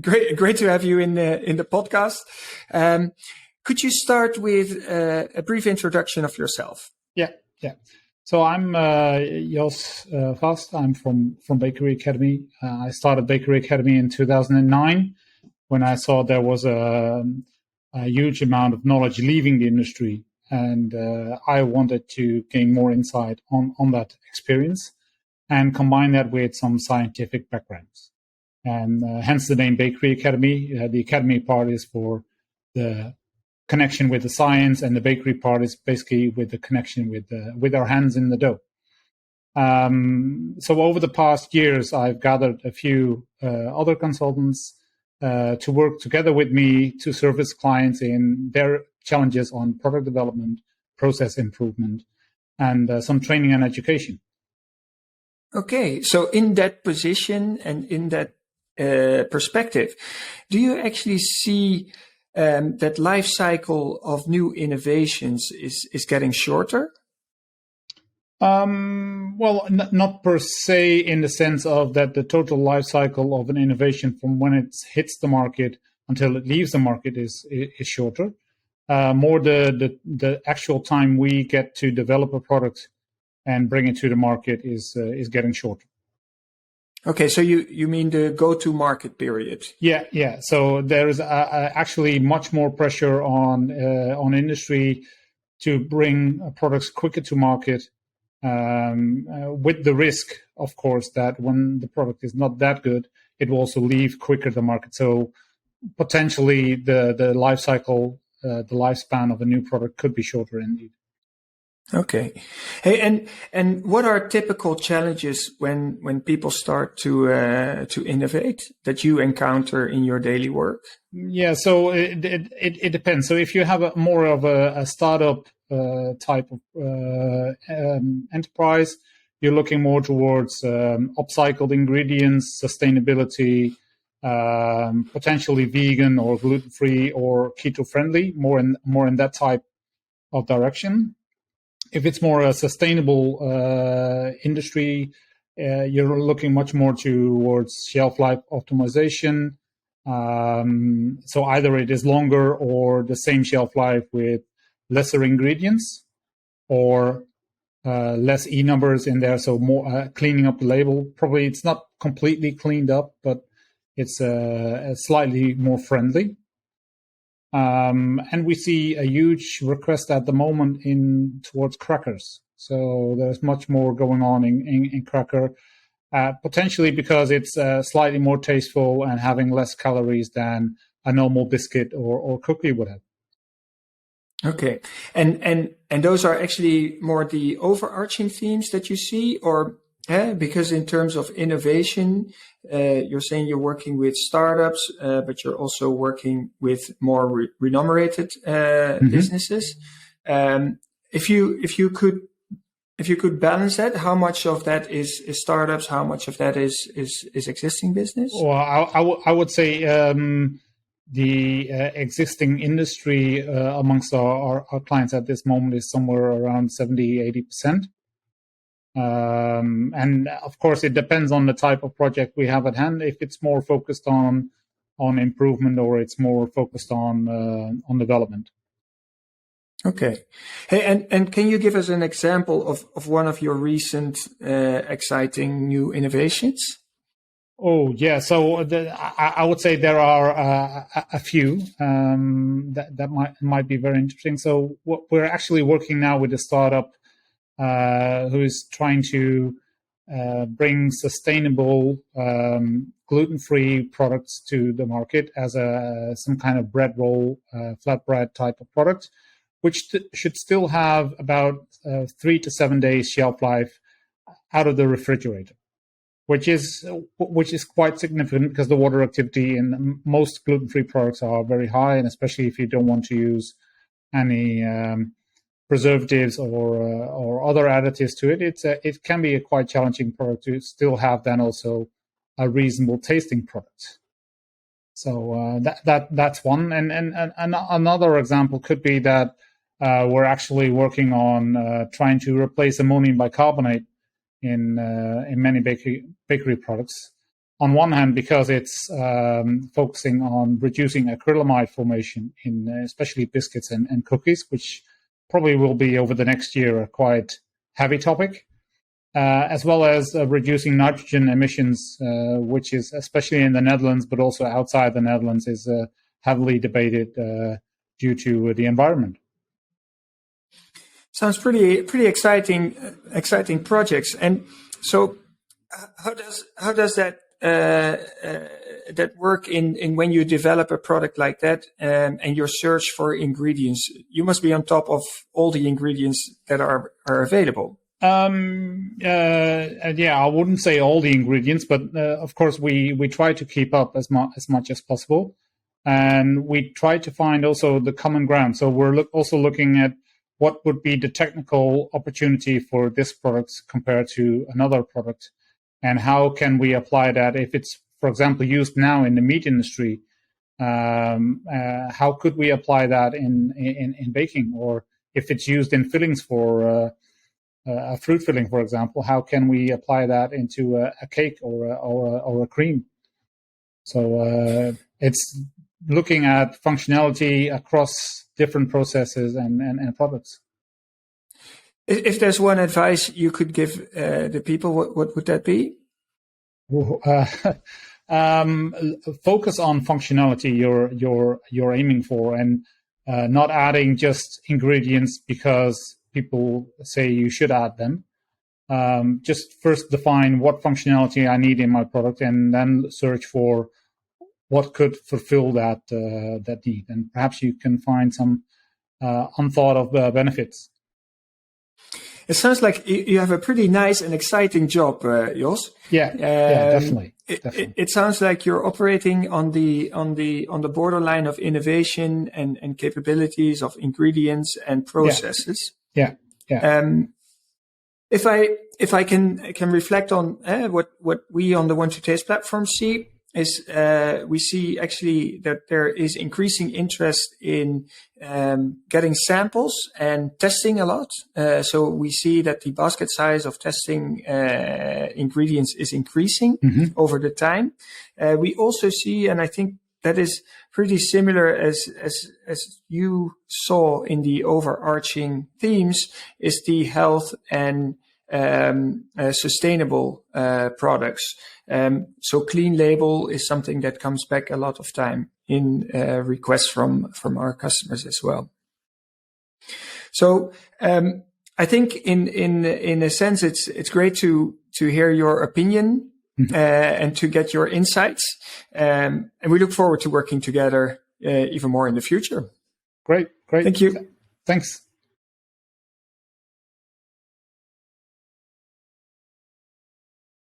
Great to have you in the podcast. Could you start with a brief introduction of yourself? Yeah. So I'm Jos Vast. I'm from Bakery Academy. I started Bakery Academy in 2009 when I saw there was a huge amount of knowledge leaving the industry, and I wanted to gain more insight on that experience and combine that with some scientific backgrounds. And hence the name Bakery Academy. The academy part is for the connection with the science, and the bakery part is basically with the connection with our hands in the dough. So over the past years, I've gathered a few other consultants to work together with me to service clients in their challenges on product development, process improvement, and some training and education. Okay, so in that position and in that perspective, do you actually see that life cycle of new innovations is getting shorter? Well, not per se in the sense of that the total life cycle of an innovation from when it hits the market until it leaves the market is shorter. More the actual time we get to develop a product and bring it to the market is getting shorter. Okay, so you mean the go-to-market period? Yeah. So there is actually much more pressure on industry to bring products quicker to market, with the risk, of course, that when the product is not that good, it will also leave quicker the market. So potentially the life cycle, the lifespan of a new product could be shorter indeed. Okay. Hey, and what are typical challenges when people start to innovate that you encounter in your daily work? Yeah, so it depends. So if you have more of a startup type of enterprise, you're looking more towards upcycled ingredients, sustainability, potentially vegan or gluten-free or keto-friendly, more in that type of direction. If it's more a sustainable industry, you're looking much more towards shelf life optimization. So either it is longer or the same shelf life with lesser ingredients, or less E numbers in there. So more cleaning up the label. Probably it's not completely cleaned up, but it's slightly more friendly. And we see a huge request at the moment towards crackers. So there's much more going on in cracker, potentially because it's slightly more tasteful and having less calories than a normal biscuit or cookie would have. Okay, and those are actually more the overarching themes that you see, or because in terms of innovation, you're saying you're working with startups, but you're also working with more remunerated businesses. If you could balance that, how much of that is startups? How much of that is existing business? Well, I would say the existing industry amongst our clients at this moment is somewhere around 70-80%. And of course, it depends on the type of project we have at hand. If it's more focused on improvement, or it's more focused on development. Okay. Hey, and can you give us an example of one of your recent exciting new innovations? Oh, yeah. So I would say there are a few that might be very interesting. So we're actually working now with a startup who is trying to bring sustainable gluten-free products to the market as some kind of bread roll, flatbread type of product, which should still have about 3 to 7 days shelf life out of the refrigerator, which is quite significant because the water activity in most gluten-free products are very high, and especially if you don't want to use any preservatives or other additives to it, it can be a quite challenging product to still have then also a reasonable tasting product. So that's one, and another example could be that we're actually working on trying to replace ammonium bicarbonate in many bakery products, on one hand, because it's focusing on reducing acrylamide formation in especially biscuits and cookies, which probably will be over the next year a quite heavy topic, as well as reducing nitrogen emissions, which is especially in the Netherlands, but also outside the Netherlands, is heavily debated due to the environment. Sounds pretty exciting projects. And so, how does that that work in when you develop a product like that and your search for ingredients? You must be on top of all the ingredients that are available. Yeah, I wouldn't say all the ingredients, but of course we try to keep up as much as possible, and we try to find also the common ground. So we're also looking at what would be the technical opportunity for this product compared to another product, and how can we apply that if it's, for example, used now in the meat industry. How could we apply that in baking, or if it's used in fillings for a fruit filling, for example, how can we apply that into a cake or a cream? So it's looking at functionality across different processes and products. If there's one advice you could give the people, what would that be? Focus on functionality you're aiming for, and not adding just ingredients because people say you should add them. Just first define what functionality I need in my product, and then search for what could fulfill that need. And perhaps you can find some unthought of benefits. It sounds like you have a pretty nice and exciting job, Jos. Yeah, definitely. It sounds like you're operating on the borderline of innovation and capabilities of ingredients and processes. Yeah. If I can reflect on what we on the Want to Taste platform see is we see actually that there is increasing interest in getting samples and testing a lot. So we see that the basket size of testing ingredients is increasing over the time. We also see, and I think that is pretty similar as you saw in the overarching themes, is the health and sustainable products. So clean label is something that comes back a lot of time in requests from our customers as well. So I think in a sense it's great to hear your opinion and to get your insights, and we look forward to working together even more in the future. Great. Thank you. Thanks.